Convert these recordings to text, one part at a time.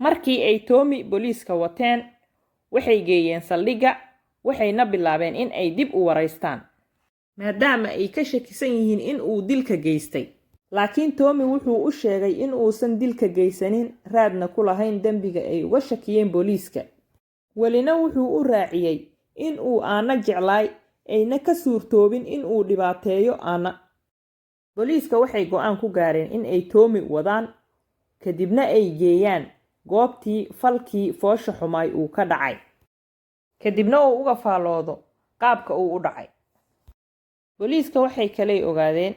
Markii ay Tommy booliiska wateen, waxay geeyeen saldhigga, waxayna bilaabeen in ay dib u wareystaan, maadaama ay ka shakisan yihiin in uu dilka geystay. Laakiin Tommy wuxuu u sheegay in uusan dilka geysanin, raadna ku lahayn dembiga ay uga shakiyeen booliiska. Welina wuxuu u raaciyay in uu Anna jeclay, ayna ka suurtoobin in uu dhibaateeyo Anna. Booliiska waxay go'aan ku gaareen in ay Tommy wadaan, kadibna ay geeyaan goobtii falkii foosha xumay uu ka dhacay, kadibna uu uga faaloodo qaabka uu u dhacay. Booliiska waxay kale ogaadeen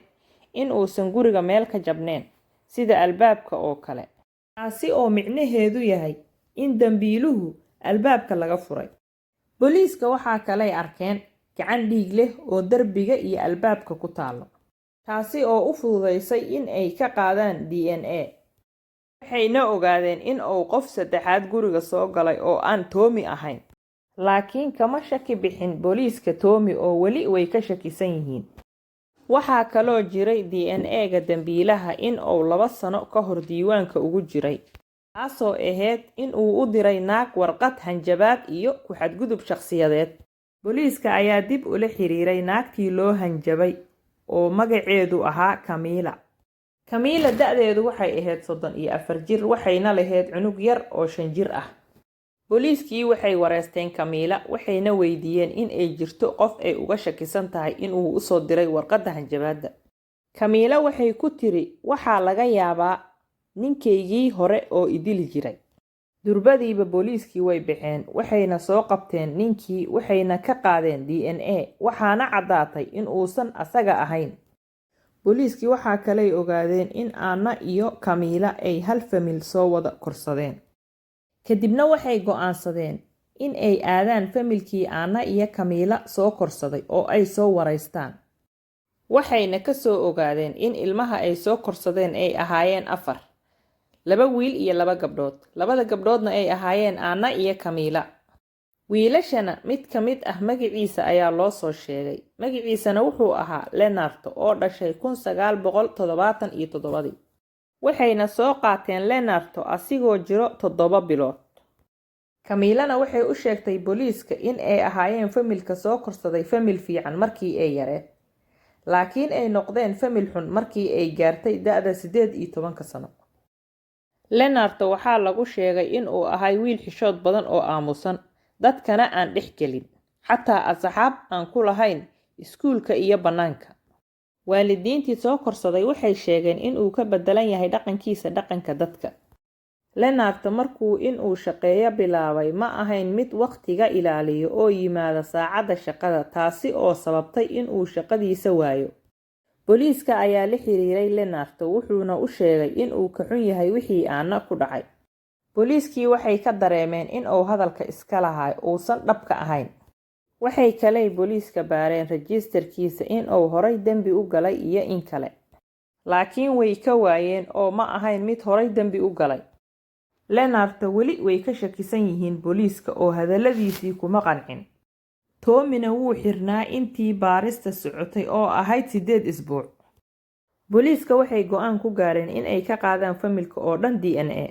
in uusan guriga meel ka jabneen, sida albaabka oo kale, taasi oo micnaheedu yahay in dambiiluhu albaabka laga furay. Booliiska waxaa kale arkeen gacan dhiig leh oo darbiga iyo albaabka ku taalo, taasi oo u fududeysay in ay ka qaadaan DNA. Waxayna ogaadeen in uu qof saddexaad guriga soo galay oo aan Tommy ahayn. Laakiin kama shaki bixin booliiska Tommy oo weli way ka shakisan yihiin. Waxaa kaloo jiray DNA-ga dambiilaha in uu 2 sano ka hor diiwaanka ugu jiray, taasoo ahayd in uu u diray naag warqad hanjabaad iyo ku xadgudub shakhsiyadeed. Booliiska ayaa dib ula xiriiray naagtii loo hanjabay oo magaceedu ahaa Camilla. Camilla da'deedu waxay ahayd 34 jir, waxayna lahayd cunug yar oo 5 jir ah. Booliiskii waxay wareysteen Camilla, waxayna weydiiyeen in ay jirto qof ay uga shakisan tahay in uu u soo diray warqadda hanjabaadda. Camilla waxay ku tiri, waxaa laga yaabaa ninkaygii hore oo idili jiray. Durbadiiba booliiskii way baxeen, waxayna soo qabteen ninkii, waxayna ka qaadeen DNA, waxaana caddaatay in uusan asaga ahayn. Booliiskii waxaa kale ogaadeen in Anna iyo Camilla ay hal famil soo wada korsadeen. Kadibna waxay go'aansadeen in ay aadaan familkii Anna iyo Camilla soo korsaday oo ay soo wareystaan. Waxayna ka soo ogaadeen in ilmaha ay soo korsadeen ay ahaayeen 4, 2 wiil iyo 2 gabdhood. 2 gabdhoodna ay ahaayeen Anna iyo Camilla. Wiilashana mid ka mid ah magaciisa ayaa loo soo sheegay. Magaciisana wuxuu ahaa Leonard oo dhashay 1977. Waxayna soo qaateen Leonard asigoo jiro 7 bilood. Camillana waxay u sheegtay booliiska in ay ahaayeen familka soo korsaday famil fiican markii ay yareed, laakiin ay noqdeen famil xun markii ay gaartay da'da 18 sano. Leonard waxaa lagu sheegay in uu ahay wiil xishood badan oo aamusan, dadkana aan dhex gelin, xataa asxaab aan ku lahayn iskuulka iyo bannaanka. Waalidiintii soo korsaday waxay sheegeen in uu ka bedelan yahay dhaqankiisa dhaqanka dadka. Leonard markuu in uu shaqeeyo bilaabay ma ahayn mid waqtiga ilaaliyo oo yimaada saacada shaqada, taasi oo sababtay in uu shaqadiisa waayo. Booliiska ayaa la xiriiray Leonard, wuxuuna u sheegay in uu ka xun yahay wixii Anna ku dhacay. Booliiskii waxay ka dareemeen in uu hadalka iska lahay uusan dhabka ahayn. Waxay kale booliiska baareen registerkiisa in uu horay dambi u galay iyo in kale, laakiin way ka waayeen oo ma ahayn mid horay dambi u galay. Leonard weli way ka shakisan yihiin booliiska oo hadaladiisii kuma qancin. Tommyna wuu xirnaa intii baarista socotay oo ahayd 8 isbuuc. Booliiska waxay go'aan ku gaareen in ay ka qaadaan familka oo dhan DNA.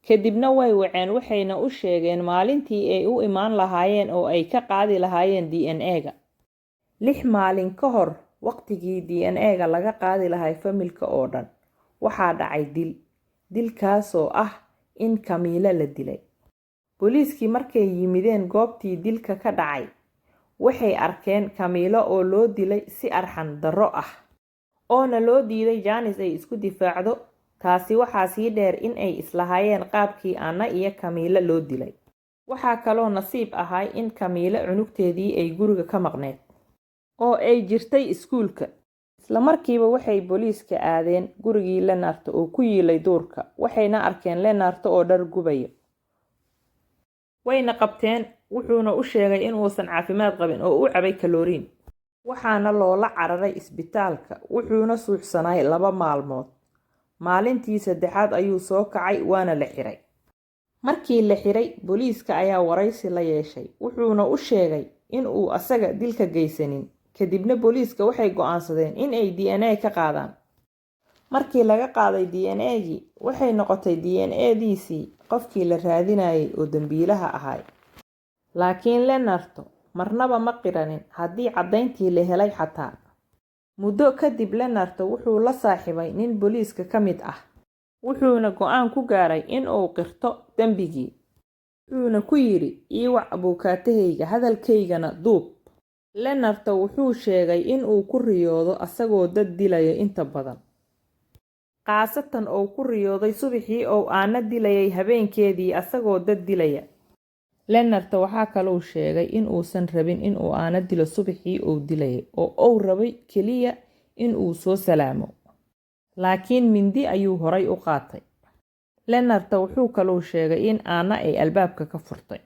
Kadibna way waceen, waxayna u sheegeen maalintii ay u imaan lahaayeen oo ay ka qaadi lahaayeen DNA-ga. 6 maalin ka hor waqtigii DNA-ga laga qaadi lahay familka oo dhan, waxaa dhacay dilkaasoo ah in Camilla la dilay. Booliiskii markay yimideen goobtii dilka ka dhacay, waxay arkeen Camilla oo loo dilay si arxan darro ah, oona loo diiday Janice ay isku difaacdo. Taasi waxaa sii dheer in ay islahaayeen qaabkii Anna iyo Camilla loo dilay. Waxaa kaloo nasiib ahay in Camilla cunugteedii ay guriga ka maqneed oo ay jirtay iskuulka. Isla markiiba waxay booliiska aadeen gurigii Leonard oo ku yiilay duurka, waxayna arkeen Leonard oo dhar gubaya. Wayna qabteen, wuxuuna u sheegay in uusan caafimaad qabin oo u cabay kalooriin. Waxaana loola cararay isbitaalka, wuxuuna suuxsanay 2 maalmood. Maalintii 3aad ayuu soo kacay waana la xiray. Markii la xiray, booliiska ayaa wareysi la yeeshay, wuxuuna u sheegay in uu asaga dilka geysanin. Kadibna booliiska waxay go'aansadeen in ay DNA ka qaadaan. markii laga qaaday DNA-gii waxay noqotay DNA-diisii qofkii la raadinayay oo dambiilaha ahay. laakiin Leonardo marnaba ma qiranin haddii caddayntii la helay xataa. muddo kadib Leonardo wuxuu la saaxiibay nin booliiska ka mid ah, wuxuuna go'aan ku gaaray in uu qirto dembigii. wuxuuna ku yidhi ii wac abukaatahayga, hadalkaygana duub. Leonardo wuxuu sheegay in uu ku riyoodo asagoo dad dilaya inta badan, khaasatan uu ku riyooday subaxii oo aana dilayay habeenkeedii asagoo dad dilaya. Leonardo waxaa kaloo sheegay in uusan rabin in uu aana dilo subaxii uu dilayay oo uu rabay keliya in uu soo salaamo, laakiin mindi ayuu horay u qaatay. Leonardo wuxuu kaloo sheegay in aana ay albaabka ka furtay,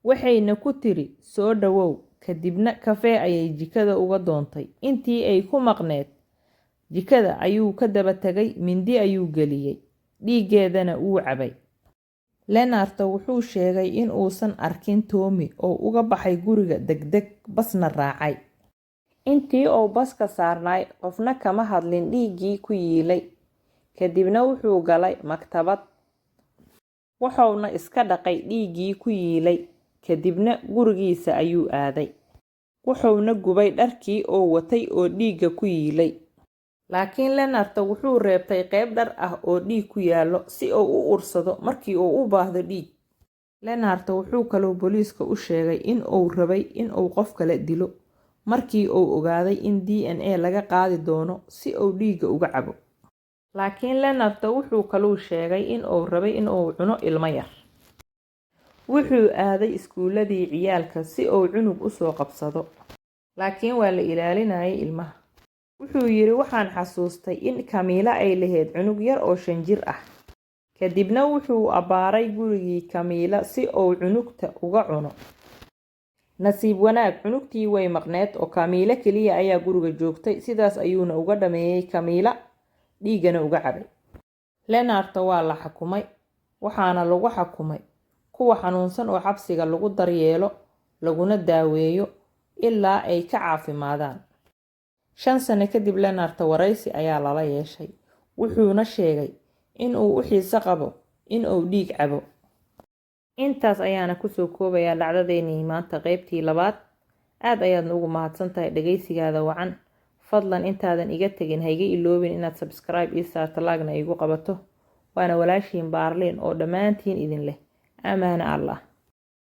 waxayna ku tiri soo dhawow, kadibna kafee ayay jikada uga doontay. intii ay ku maqneed jikada ayuu ka daba tagay, mindi ayuu geliyey, dhiiggeedana wuu cabay. Leonardo wuxuu sheegay in uusan arkin Tommy oo uga baxay guriga degdeg, basna raacay. intii uu baska saarnay qofna kama hadlin dhiiggii ku yiilay. kadibna wuxuu galay maktabad, wuxuuna iska dhaqay dhiiggii ku yiilay, kadibna gurigiisa ayuu aaday. wuxuuna gubay dharkii uu watay oo dhiigga ku yiilay. laakiin Leonardo wuxuu reebtay qayb dhar ah oo dhiig ku yaallo si uu u ursado markii uu u baahdo dhiig. Leonardo wuxuu kaloo booliiska u sheegay in uu rabay in uu qof kale dilo markii uu ogaaday in DNA laga qaadi doono si uu dhiigga uga cabo. laakiin Leonardo wuxuu kaloo sheegay in uu rabay in uu cuno ilmo yar. wuxuu aaday iskuuladii ciyaalka si uu cunug u soo qabsado, laakiin waa la ilaalinayay ilmaha. wuxuu yidhi waxaan xasuustay in Camilla ay lahayd cunug yar oo 5 jir ah. kadibna wuxuu abbaaray gurigii Camilla si uu cunugta uga cuno. nasiib wanaag cunugtii way maqneed oo Camilla keliya ayaa guriga joogtay, sidaas ayuuna uga dhameeyay Camilla, dhiigana uga cabay. Leonardo waa la xukumay, waxaana lagu xukumay kuwa xanuunsan oo xabsiga lagu daryeelo laguna daaweeyo ilaa ay ka caafimaadaan. 5 sano kadib Leonardo waraysi ayaa lala yeeshay, wuxuuna sheegay in uu u xiiso qabo in uu dhiig cabo. intaas ayaana kusoo koobayaa dhacdadeennii maanta qaybtii 2. aad ayaadna ugu mahadsantahay dhageysigaada wacan. fadlan intaadan iga tegin hayga iloobin inaad subscribe ii saarto, laagna igu qabato. waana walaashiin Baarliin oo dhammaantiin idin leh amaana Allah.